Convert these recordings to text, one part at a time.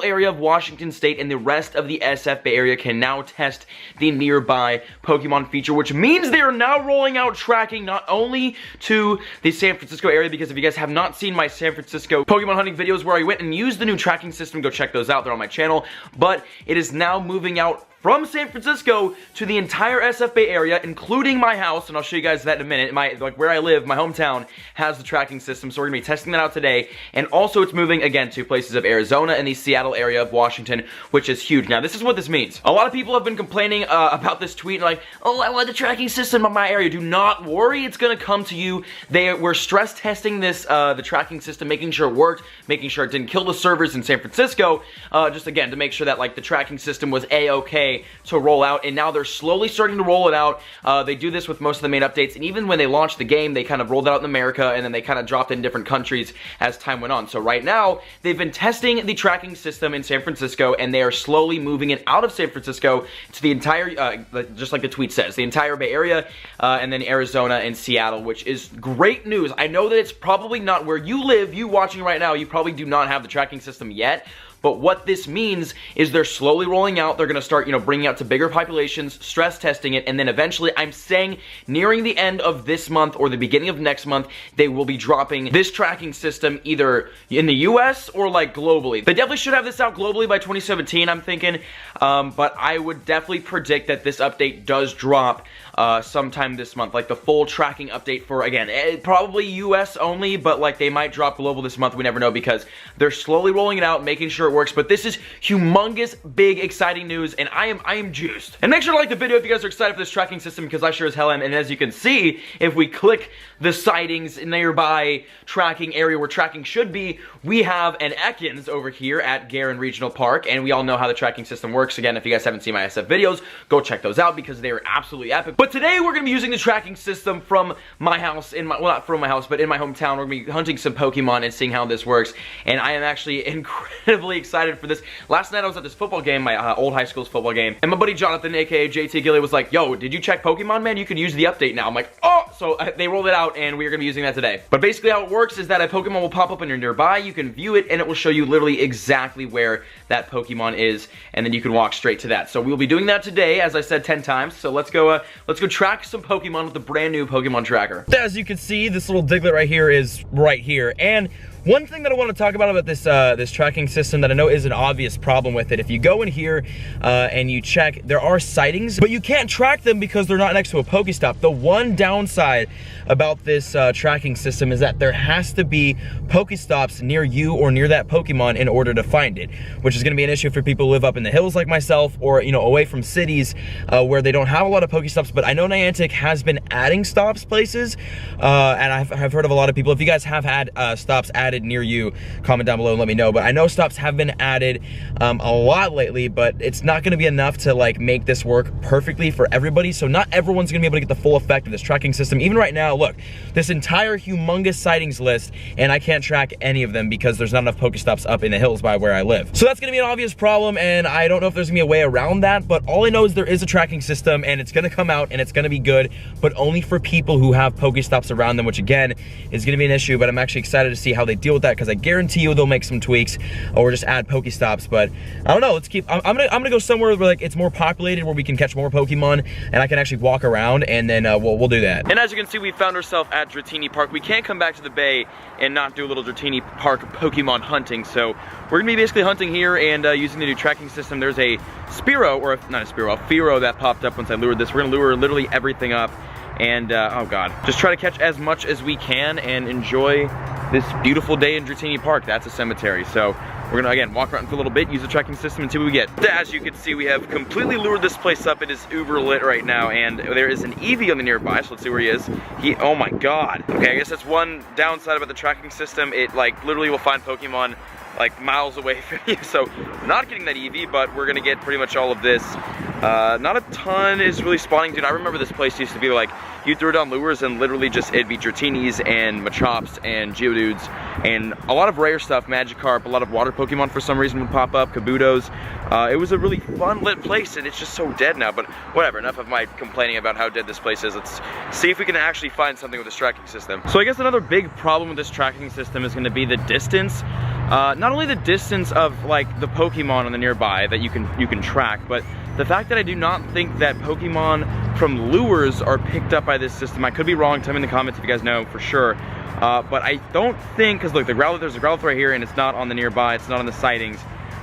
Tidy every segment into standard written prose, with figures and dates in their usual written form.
area of Washington State and the rest of the SF Bay Area can now test the nearby Pokemon feature, which means they are now rolling out tracking not only to the San Francisco area, because if you guys have not seen my San Francisco Pokemon hunting videos where I went and used the new tracking system, go check those out, they're on my channel, but it is now moving out from San Francisco to the entire SF Bay Area, including my house, and I'll show you guys that in a minute. Like where I live, my hometown, has the tracking system, so we're gonna be testing that out today. And also it's moving, again, to places of Arizona and the Seattle area of Washington, which is huge. Now, this is what this means. A lot of people have been complaining about this tweet, like, oh, I want the tracking system in my area. Do not worry, it's gonna come to you. We're stress testing this, the tracking system, making sure it worked, making sure it didn't kill the servers in San Francisco, just again, to make sure that, like, the tracking system was A-okay to roll out, and now they're slowly starting to roll it out. They do this with most of the main updates, and even when they launched the game, they kind of rolled it out in America, and then they kind of dropped it in different countries as time went on. So right now, they've been testing the tracking system in San Francisco, and they are slowly moving it out of San Francisco to the entire, just like the tweet says, the entire Bay Area, and then Arizona and Seattle, which is great news. I know that it's probably not where you live, you watching right now, you probably do not have the tracking system yet, but what this means is they're slowly rolling out. They're going to start, bringing out to bigger populations, stress testing it, and then eventually, I'm saying, nearing the end of this month or the beginning of next month, they will be dropping this tracking system either in the US or, like, globally. They definitely should have this out globally by 2017, I'm thinking, but I would definitely predict that this update does drop sometime this month, like the full tracking update for, again, probably US only, but, like, they might drop global this month. We never know, because they're slowly rolling it out, making sure it works. But this is humongous, big, exciting news, and I am juiced. And make sure to like the video if you guys are excited for this tracking system, because I sure as hell am. And as you can see, if we click the sightings nearby tracking area where tracking should be, we have an Ekans over here at Garin Regional Park, and we all know how the tracking system works. Again, if you guys haven't seen my SF videos, go check those out, because they are absolutely epic. But today we're gonna be using the tracking system from my house, well, not from my house, but in my hometown. We're gonna be hunting some Pokemon and seeing how this works, and I am actually incredibly excited for this. Last night I was at this football game, my old high school's football game, and my buddy Jonathan, aka JT Gilly, was like, yo, did you check Pokemon, man? You can use the update now. I'm like, oh! So they rolled it out, and we are gonna be using that today. But basically how it works is that a Pokemon will pop up in your nearby, you can view it, and it will show you literally exactly where that Pokemon is, and then you can walk straight to that. So we'll be doing that today, as I said 10 times. So let's go track some Pokemon with the brand new Pokemon tracker. As you can see, this little Diglett right here is right here, and one thing that I want to talk about this this tracking system that I know is an obvious problem with it. If you go in here and you check, there are sightings, but you can't track them because they're not next to a Pokestop. The one downside about this tracking system is that there has to be Pokestops near you or near that Pokemon in order to find it, which is going to be an issue for people who live up in the hills like myself, or away from cities where they don't have a lot of Pokestops. But I know Niantic has been adding stops places, and I've heard of a lot of people. If you guys have had stops added near you, comment down below and let me know. But I know stops have been added a lot lately, but it's not going to be enough to like make this work perfectly for everybody. So not everyone's going to be able to get the full effect of this tracking system. Even right now, look, this entire humongous sightings list, and I can't track any of them because there's not enough Pokestops up in the hills by where I live. So that's going to be an obvious problem, and I don't know if there's going to be a way around that, but all I know is there is a tracking system, and it's going to come out, and it's going to be good, but only for people who have Pokestops around them, which again is going to be an issue. But I'm actually excited to see how they deal with that, because I guarantee you they'll make some tweaks or just add Pokestops. But I don't know, let's keep, I'm gonna go somewhere where like it's more populated, where we can catch more Pokemon and I can actually walk around, and then we'll do that. And as you can see, we found ourselves at Dratini Park. We can't come back to the bay and not do a little Dratini Park Pokemon hunting, so we're gonna be basically hunting here and using the new tracking system. There's a Spearow, or not a Spearow, a Fearow that popped up once I lured this. We're gonna lure literally everything up, and oh god, just try to catch as much as we can and enjoy this beautiful day in Dratini Park. That's a cemetery, so we're gonna again walk around for a little bit, use the tracking system, and see what we get. As you can see, we have completely lured this place up. It is uber lit right now, and there is an Eevee on the nearby, so let's see where he is. Oh my god. Okay, I guess that's one downside about the tracking system. It like literally will find Pokemon like miles away from you, so we're not getting that Eevee, but we're gonna get pretty much all of this. Not a ton is really spawning, dude. I remember this place used to be like, you threw down lures and literally just, it'd be Dratinis and Machops and Geodudes and a lot of rare stuff, Magikarp, a lot of water Pokemon for some reason would pop up, Kabutos. It was a really fun lit place, and it's just so dead now, but whatever, enough of my complaining about how dead this place is. Let's see if we can actually find something with this tracking system. So I guess another big problem with this tracking system is gonna be the distance. not only the distance of like the Pokemon on the nearby that you can track, but the fact that I do not think that Pokemon from lures are picked up by this system. I could be wrong, tell me in the comments if you guys know for sure. But I don't think, because look, there's a Growlithe right here and it's not on the nearby, it's not on the sightings.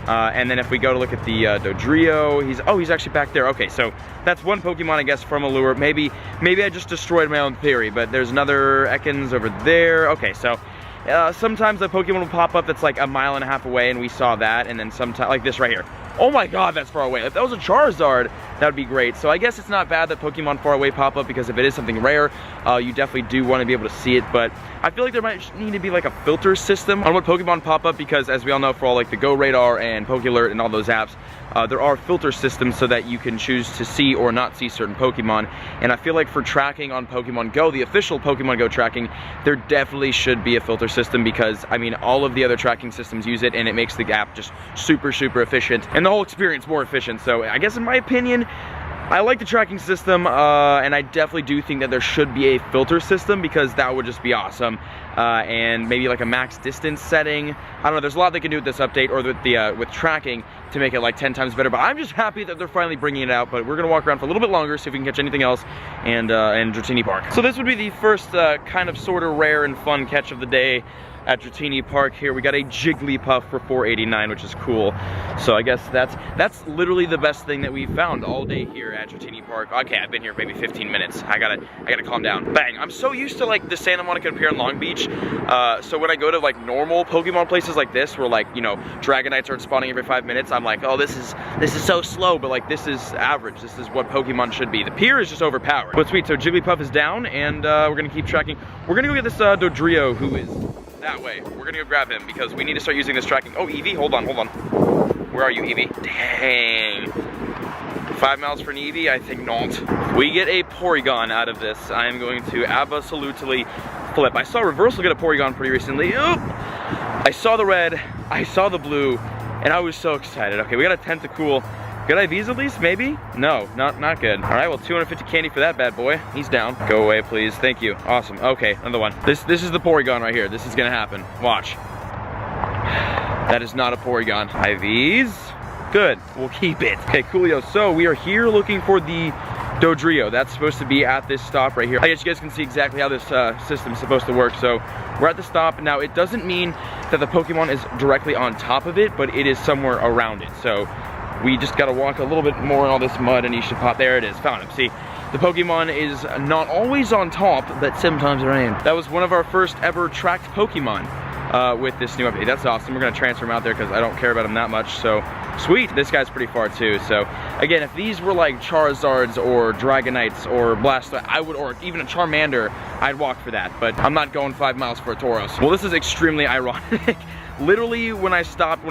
And then if we go to look at the Dodrio, he's actually back there. Okay, so that's one Pokemon, I guess, from a lure. Maybe I just destroyed my own theory, but there's another Ekans over there. Okay, so sometimes a Pokemon will pop up that's like a mile and a half away, and we saw that, and then sometimes, like this right here. Oh my god, that's far away. If that was a Charizard, that would be great. So I guess it's not bad that Pokemon far away pop up, because if it is something rare, you definitely do want to be able to see it. But I feel like there might need to be like a filter system on what Pokemon pop up, because as we all know, for all like the Go Radar and PokeAlert and all those apps, there are filter systems so that you can choose to see or not see certain Pokemon. And I feel like for tracking on Pokemon Go, the official Pokemon Go tracking, there definitely should be a filter system, because I mean, all of the other tracking systems use it, and it makes the app just super efficient, and the whole experience more efficient. So I guess in my opinion, I like the tracking system, and I definitely do think that there should be a filter system, because that would just be awesome. And maybe like a max distance setting. I don't know, there's a lot they can do with this update, or with tracking, to make it like 10 times better. But I'm just happy that they're finally bringing it out. But we're gonna walk around for a little bit longer, see if we can catch anything else, and Dratini Park. So this would be the first kind of sort of rare and fun catch of the day at Dratini Park. Here we got a Jigglypuff for $4.89, which is cool. So I guess that's literally the best thing that we've found all day here at Dratini Park. Okay, I've been here maybe 15 minutes. I gotta calm down. Bang! I'm so used to like the Santa Monica and Pier and Long Beach. So when I go to like normal Pokemon places like this, where like, you know, Dragonites aren't spawning every 5 minutes, I'm like, oh, this is so slow. But like, this is average. This is what Pokemon should be. The Pier is just overpowered. But sweet. So Jigglypuff is down, and we're gonna keep tracking. We're gonna go get this Dodrio, who is that way. We're gonna go grab him, because we need to start using this tracking. Oh, Eevee, hold on. Where are you, Eevee? Dang. 5 miles for an Eevee? I think not. If we get a Porygon out of this, I am going to absolutely flip. I saw Reversal get a Porygon pretty recently. Oop! I saw the red, I saw the blue, and I was so excited. Okay, we got a Tentacool. Good IVs at least, maybe? No, not good. All right, well, 250 candy for that bad boy. He's down. Go away, please. Thank you. Awesome. Okay, another one. This is the Porygon right here. This is gonna happen. Watch. That is not a Porygon. IVs. Good. We'll keep it. Okay, coolio. So we are here looking for the Dodrio. That's supposed to be at this stop right here. I guess you guys can see exactly how this system is supposed to work. So we're at the stop. Now, it doesn't mean that the Pokemon is directly on top of it, but it is somewhere around it. So we just gotta walk a little bit more in all this mud, and he should pop. There it is, found him. See, the Pokemon is not always on top, but sometimes rain. That was one of our first ever tracked Pokemon with this new update. That's awesome. We're gonna transfer him out there because I don't care about him that much. So sweet. This guy's pretty far too. So again, if these were like Charizards or Dragonites or Blastoise, I would, or even a Charmander, I'd walk for that. But I'm not going 5 miles for a Tauros. Well, this is extremely ironic. Literally, when I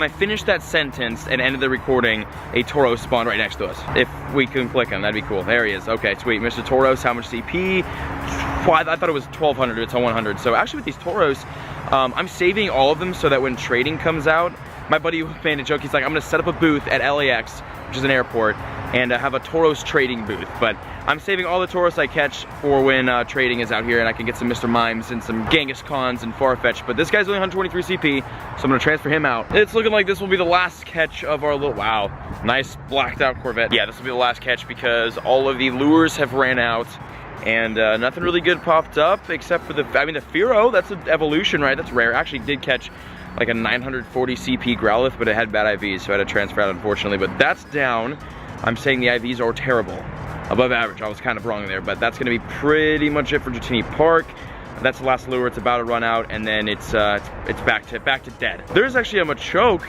finished that sentence and ended the recording, a Tauros spawned right next to us. If we can click him, that'd be cool. There he is. Okay, sweet. Mr. Tauros, how much CP? I thought it was 1200, it's on 100. So actually with these Tauros, I'm saving all of them so that when trading comes out, my buddy made a joke. He's like, I'm gonna set up a booth at LAX, which is an airport, and have a Tauros trading booth. But I'm saving all the Tauros I catch for when trading is out here, and I can get some Mr. Mimes and some Genghis Khans and Farfetch. But this guy's only 123 CP, so I'm gonna transfer him out. It's looking like this will be the last catch of our little, wow, nice blacked out Corvette. Yeah, this will be the last catch because all of the lures have ran out, and nothing really good popped up except for the Fearow. That's an evolution, right? That's rare. Actually did catch like a 940 CP Growlithe, but it had bad IVs, so I had to transfer out, unfortunately. But that's down. I'm saying the IVs are terrible. Above average. I was kind of wrong there, but that's gonna be pretty much it for Dratini Park. That's the last lure. It's about to run out, and then it's back to dead. There's actually a Machoke,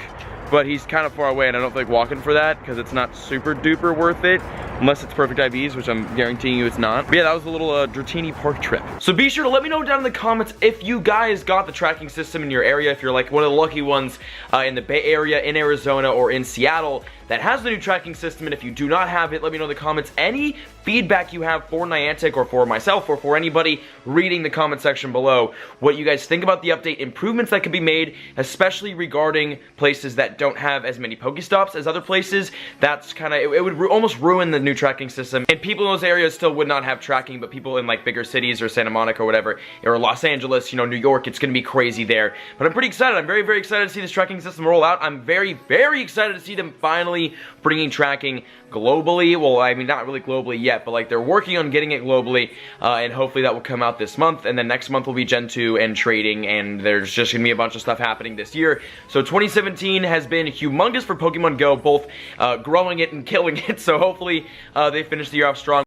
but he's kind of far away, and I don't feel like walking for that because it's not super duper worth it, unless it's perfect IVs, which I'm guaranteeing you it's not. But yeah, that was a little Dratini Park trip. So be sure to let me know down in the comments if you guys got the tracking system in your area, if you're like one of the lucky ones in the Bay Area, in Arizona, or in Seattle that has the new tracking system. And if you do not have it, let me know in the comments any feedback you have for Niantic or for myself or for anybody reading the comment section below, what you guys think about the update, improvements that could be made, especially regarding places that don't have as many Pokestops as other places. That's kind of, it would almost ruin the new new tracking system, and people in those areas still would not have tracking, but people in like bigger cities or Santa Monica or whatever, or Los Angeles, you know, New York, it's gonna be crazy there. But I'm pretty excited. I'm very, very excited to see this tracking system roll out. I'm very, very excited to see them finally bringing tracking globally. Well, I mean, not really globally yet, but like they're working on getting it globally, and hopefully that will come out this month, and then next month will be Gen 2 and trading, and there's just gonna be a bunch of stuff happening this year. So 2017 has been humongous for Pokemon Go, both growing it and killing it, so hopefully they finish the year off strong.